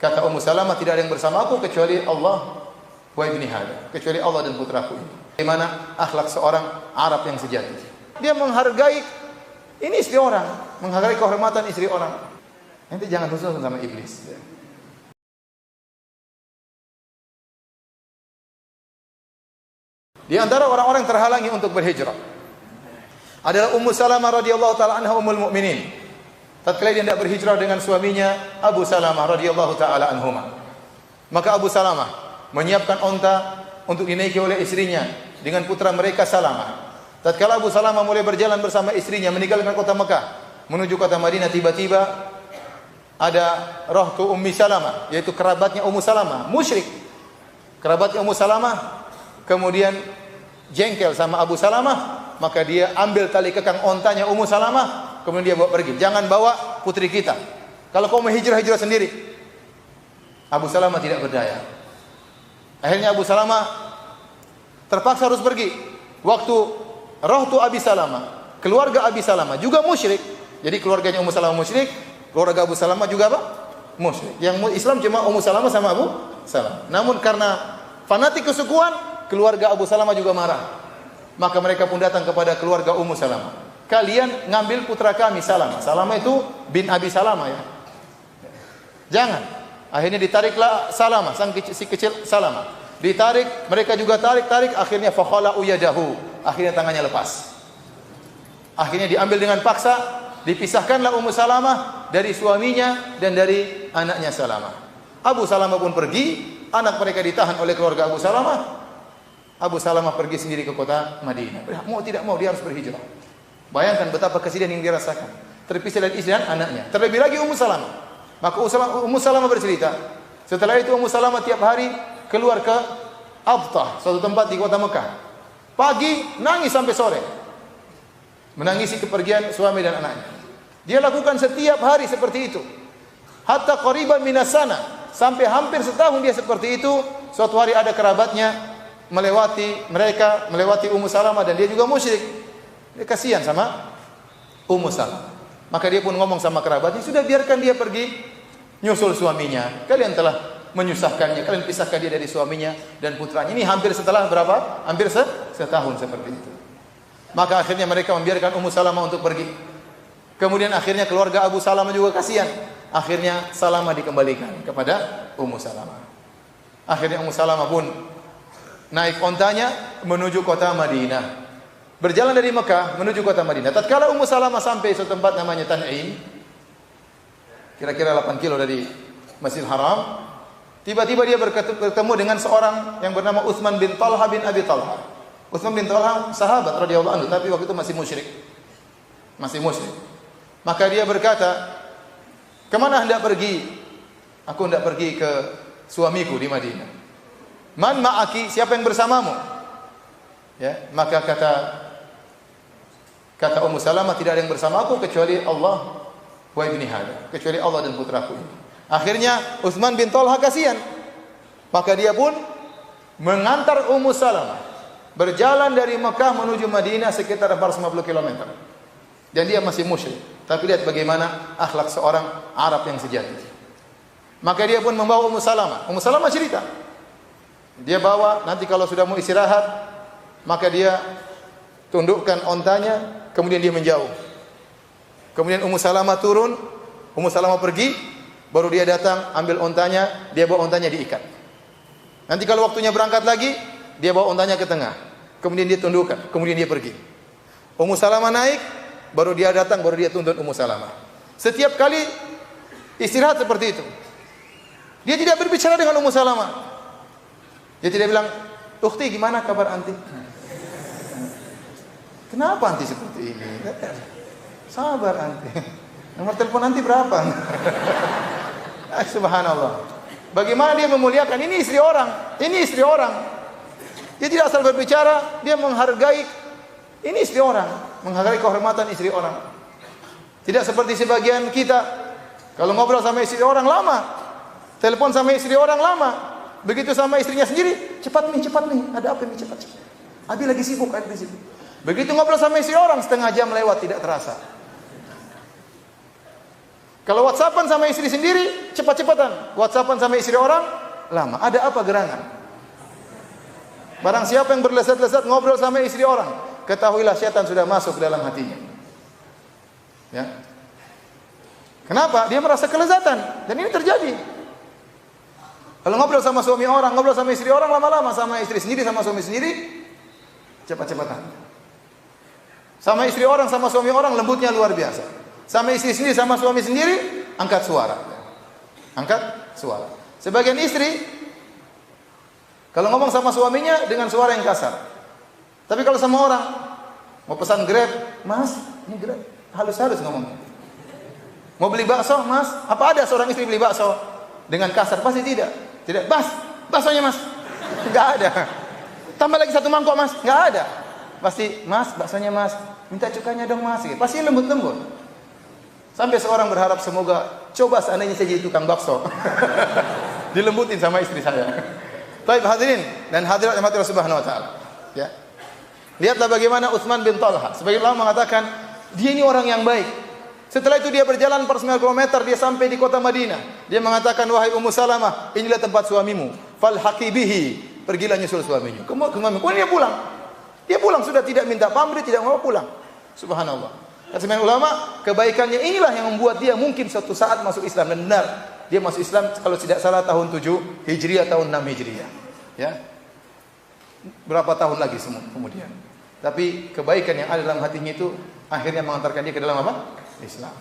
Kata Ummu Salamah, tidak ada yang bersama aku kecuali Allah wa ibni hada, kecuali Allah dan putraku ini. Bagaimana akhlak seorang Arab yang sejati? Dia menghargai ini istri orang, menghargai kehormatan istri orang. Nanti jangan husnuzon sama iblis. Di antara orang-orang yang terhalangi untuk berhijrah adalah Ummu Salamah radhiyallahu taala anha, ummul mukminin. Tatkala dia hendak berhijrah dengan suaminya Abu Salamah radhiyallahu taala anhuma, maka Abu Salamah menyiapkan onta untuk dinaiki oleh istrinya dengan putra mereka Salamah. Tatkala Abu Salamah mulai berjalan bersama istrinya meninggalkan kota Mekah menuju kota Madinah, tiba-tiba ada rohtu Ummi Salamah, yaitu kerabatnya Ummu Salamah, musyrik. Kerabatnya Ummu Salamah kemudian jengkel sama Abu Salamah, maka dia ambil tali kekang ontanya Ummu Salamah, kemudian dia bawa pergi. Jangan bawa putri kita. Kalau kau mau hijrah sendiri. Abu Salamah tidak berdaya. Akhirnya Abu Salamah terpaksa harus pergi. Waktu rohtu Abi Salamah, keluarga Abi Salamah juga musyrik. Jadi keluarganya Ummu Salamah musyrik, keluarga Abu Salamah juga apa? Musyrik. Yang Islam cuma Ummu Salamah sama Abu Salamah. Namun karena fanatik kesukuan, keluarga Abu Salamah juga marah. Maka mereka pun datang kepada keluarga Ummu Salamah. Kalian ngambil putra kami Salamah. Salamah itu bin Abi Salamah ya. Jangan. Akhirnya ditariklah Salamah, si kecil Salamah. Ditarik, mereka juga tarik, akhirnya fakhala uyadahu. Akhirnya tangannya lepas. Akhirnya diambil dengan paksa, dipisahkanlah Ummu Salamah dari suaminya dan dari anaknya Salamah. Abu Salamah pun pergi, anak mereka ditahan oleh keluarga Abu Salamah. Abu Salamah pergi sendiri ke kota Madinah. Mau tidak mau dia harus berhijrah. Bayangkan betapa kesedihan yang dia rasakan. Terpisah dari istri dan anaknya. Terlebih lagi Ummu Salamah. Maka Ummu Salamah bercerita, setelah itu Ummu Salamah tiap hari keluar ke Abtah, suatu tempat di kota Mekah. Pagi nangis sampai sore, menangisi kepergian suami dan anaknya. Dia lakukan setiap hari seperti itu. Hatta qariban minas sana, sampai hampir setahun dia seperti itu. Suatu hari ada kerabatnya melewati Ummu Salamah dan dia juga musyrik. Dia kasihan sama Ummu Salamah. Maka dia pun ngomong sama kerabatnya, sudah biarkan dia pergi nyusul suaminya. Kalian telah menyusahkannya, kalian pisahkan dia dari suaminya dan putranya. Ini hampir setelah berapa? Hampir setahun seperti itu. Maka akhirnya mereka membiarkan Ummu Salamah untuk pergi. Kemudian akhirnya keluarga Abu Salamah juga kasihan. Akhirnya Salamah dikembalikan kepada Ummu Salamah. Akhirnya Ummu Salamah pun naik ontanya menuju kota Madinah. Berjalan dari Mekah menuju kota Madinah. Tatkala Ummu Salamah sampai suatu tempat namanya Tan'im, kira-kira 8 kilo dari Masjidil Haram, tiba-tiba dia bertemu dengan seorang yang bernama Utsman bin Talha bin Abi Talha. Utsman bin Talha sahabat radhiyallahu anhu, tapi waktu itu masih musyrik. Maka dia berkata, "Kemana hendak pergi?" "Aku hendak pergi ke suamiku di Madinah." "Man ma'aki?" "Siapa yang bersamamu?" Ya, maka kata Ummu Salamah, tidak ada yang bersama aku kecuali Allah wa ibni hada, kecuali Allah dan putraku ini. Akhirnya Utsman bin Talha kasihan. Maka dia pun mengantar Ummu Salamah berjalan dari Mekah menuju Madinah sekitar 450 km. Dan dia masih musyrik. Tapi lihat bagaimana akhlak seorang Arab yang sejati. Maka dia pun membawa Ummu Salamah. Ummu Salamah cerita, dia bawa, nanti kalau sudah mau istirahat, maka dia tundukkan ontanya, kemudian dia menjauh. Kemudian Ummu Salamah turun, Ummu Salamah pergi, baru dia datang ambil ontanya, dia bawa ontanya diikat. Nanti kalau waktunya berangkat lagi, dia bawa ontanya ke tengah. Kemudian dia tundukkan, kemudian dia pergi. Ummu Salamah naik, baru dia datang, baru dia tuntun Ummu Salamah. Setiap kali istirahat seperti itu. Dia tidak berbicara dengan Ummu Salamah. Dia tidak bilang, "Ukhti, gimana kabar anti?" "Kenapa anti seperti ini?" "Sabar anti. Nomor telepon anti berapa?" Subhanallah. Bagaimana dia memuliakan, ini istri orang. Dia tidak asal berbicara, dia menghargai, ini istri orang, menghargai kehormatan istri orang. Tidak seperti sebagian kita, kalau ngobrol sama istri orang lama, telepon sama istri orang lama, begitu sama istrinya sendiri, cepat nih, ada apa nih, cepat. Abi lagi sibuk. Begitu ngobrol sama istri orang, setengah jam lewat tidak terasa. Kalau WhatsAppan sama istri sendiri, cepat-cepatan. WhatsAppan sama istri orang, lama. Ada apa gerangan? Barang siapa yang berlezat-lezat ngobrol sama istri orang, ketahuilah syaitan sudah masuk ke dalam hatinya. Ya. Kenapa? Dia merasa kelezatan. Dan ini terjadi. Kalau ngobrol sama suami orang, ngobrol sama istri orang, lama-lama sama istri sendiri, sama suami sendiri, cepat-cepatan. Sama istri orang, sama suami orang, lembutnya luar biasa. Sama istri sendiri, sama suami sendiri, angkat suara. Angkat suara. Sebagian istri, kalau ngomong sama suaminya dengan suara yang kasar. Tapi kalau sama orang, mau pesan Grab, Mas, ini Grab, halus-halus ngomongnya. Mau beli bakso, Mas, apa ada seorang istri beli bakso dengan kasar? Pasti tidak. Tidak, Mas, baksonya Mas. Enggak ada. Tambah lagi satu mangkok Mas, enggak ada. Pasti, Mas, baksonya Mas, minta cukanya dong Mas. Pasti lembut-lembut. Sampai seorang berharap semoga coba seandainya saya jadi tukang bakso. Dilembutin sama istri saya. Baik hadirin dan hadirat yang Allah Subhanahu wa taala. Ya. Lihatlah bagaimana Utsman bin Talha. Sebagian ulama mengatakan dia ini orang yang baik. Setelah itu dia berjalan per 9 km, dia sampai di kota Madinah. Dia mengatakan, wahai Ummu Salamah, inilah tempat suamimu. Falhaqi bihi. Pergilah nyusul suaminya. Kemudian dia pulang. Dia pulang sudah tidak minta pamrih, tidak mau pulang. Subhanallah. Kata sebagian ulama, kebaikannya inilah yang membuat dia mungkin suatu saat masuk Islam. Dan benar, dia masuk Islam kalau tidak salah tahun 7 Hijriah, tahun 6 Hijriah. Ya. Berapa tahun lagi semua kemudian. Tapi kebaikan yang ada dalam hatinya itu akhirnya mengantarkan dia ke dalam apa? Islam.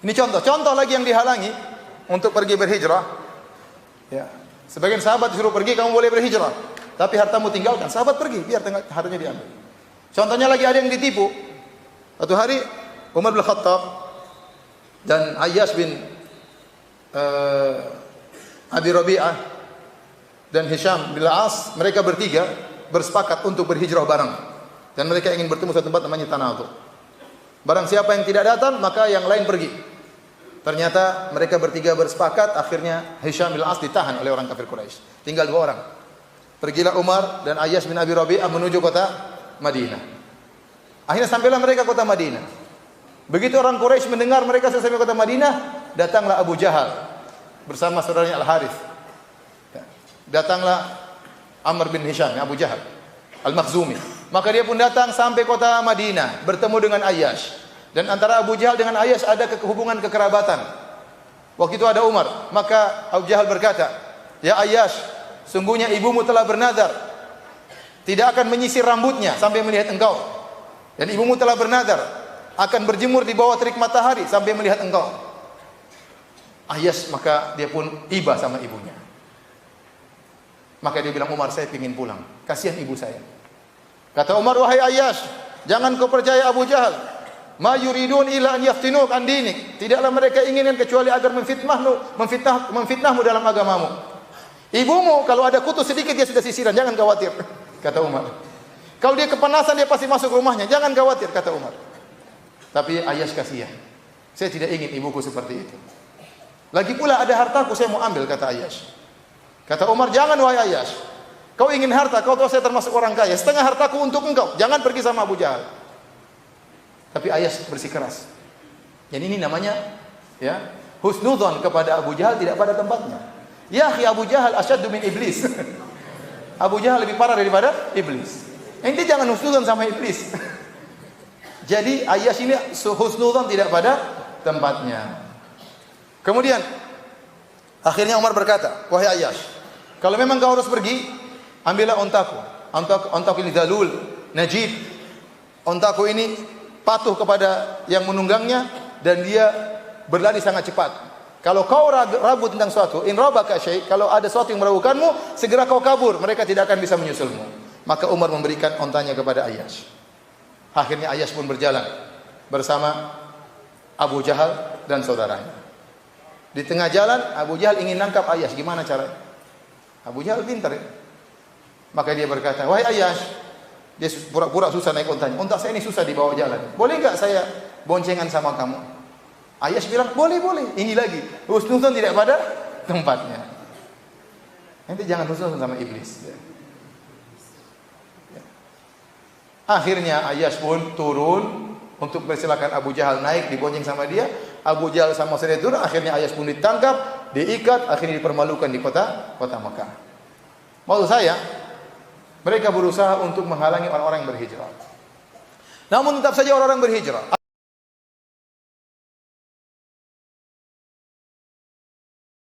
Ini contoh lagi yang dihalangi untuk pergi berhijrah. Ya. Sebagian sahabat disuruh pergi, kamu boleh berhijrah, tapi hartamu tinggalkan. Sahabat pergi, biar hartanya diambil. Contohnya lagi ada yang ditipu. Suatu hari Umar bin Khattab dan Ayyash bin Abi Rabi'ah dan Hisham bin Al-As, mereka bertiga bersepakat untuk berhijrah bareng. Dan mereka ingin bertemu satu tempat namanya Tanatu. Barang siapa yang tidak datang, maka yang lain pergi. Ternyata mereka bertiga bersepakat, akhirnya Hisham bin Al-As ditahan oleh orang kafir Quraisy. Tinggal 2 orang. Pergilah Umar dan Ayyash bin Abi Rabi'ah menuju kota Madinah. Akhirnya sampailah mereka kota Madinah. Begitu orang Quraisy mendengar mereka sampai kota Madinah, datanglah Abu Jahal bersama saudaranya Al-Harith. Datanglah Amr bin Hisham, Abu Jahal Al-Makhzumi. Maka dia pun datang sampai kota Madinah, bertemu dengan Ayyash. Dan antara Abu Jahal dengan Ayyash ada hubungan kekerabatan. Waktu itu ada Umar, maka Abu Jahal berkata, "Ya Ayyash, sungguhnya ibumu telah bernazar tidak akan menyisir rambutnya sampai melihat engkau. Dan ibumu telah bernazar akan berjemur di bawah terik matahari sampai melihat engkau." Ayyash maka dia pun iba sama ibunya. Maka dia bilang, "Umar, saya ingin pulang. Kasihan ibu saya." Kata Umar, "Wahai Ayyash, jangan kau percaya Abu Jahal. Ma yuridun illa an yaftinuk an dinik." Tidaklah mereka inginkan kecuali agar memfitnahmu dalam agamamu. Ibumu kalau ada kutu sedikit dia sudah sisiran, jangan khawatir, kata Umar. Kalau dia kepanasan dia pasti masuk rumahnya, jangan khawatir, kata Umar. Tapi Ayyash kasihan. Saya tidak ingin ibuku seperti itu. Lagi pula ada hartaku saya mau ambil, kata Ayyash. Kata Umar, "Jangan wahai Ayyash. Kau ingin harta, kau tahu saya termasuk orang kaya. Setengah hartaku untuk engkau. Jangan pergi sama Abu Jahal." Tapi Ayyash bersikeras. Jadi ini namanya ya, husnudzon kepada Abu Jahal tidak pada tempatnya. Ya akhi, Abu Jahal asyaddu min iblis. Abu Jahal lebih parah daripada iblis. Ente jangan husnudzon sama iblis. Jadi Ayyash ini husnudzon tidak pada tempatnya. Kemudian akhirnya Umar berkata, "Wahai Ayyash, kalau memang kau harus pergi, ambillah ontaku. Ontaku ini dalul, najib. Ontaku ini patuh kepada yang menunggangnya dan dia berlari sangat cepat. Kalau kau ragu tentang suatu, in rabaka syai', kalau ada sesuatu yang meragukanmu, segera kau kabur, mereka tidak akan bisa menyusulmu." Maka Umar memberikan ontanya kepada Ayyash. Akhirnya Ayyash pun berjalan bersama Abu Jahal dan saudaranya. Di tengah jalan Abu Jahal ingin nangkap Ayyash, gimana caranya? Abu Jahal pintar ya. Maka dia berkata, "Wahai Ayyash," dia pura-pura susah naik ontanya. "Onta saya ini susah dibawa jalan. Boleh enggak saya boncengan sama kamu?" Ayyash bilang, "Boleh, boleh." Ini lagi, husnuzon tidak pada tempatnya. Nanti jangan husnuzon sama iblis. Ya. Akhirnya Ayyash pun turun untuk persilakan Abu Jahal naik dibonceng sama dia. Abu Jahal sama Sayyidina turun, akhirnya Ayas pun ditangkap, diikat, akhirnya dipermalukan di kota Mekah. Maksud saya, mereka berusaha untuk menghalangi orang-orang yang berhijrah. Namun tetap saja orang-orang berhijrah.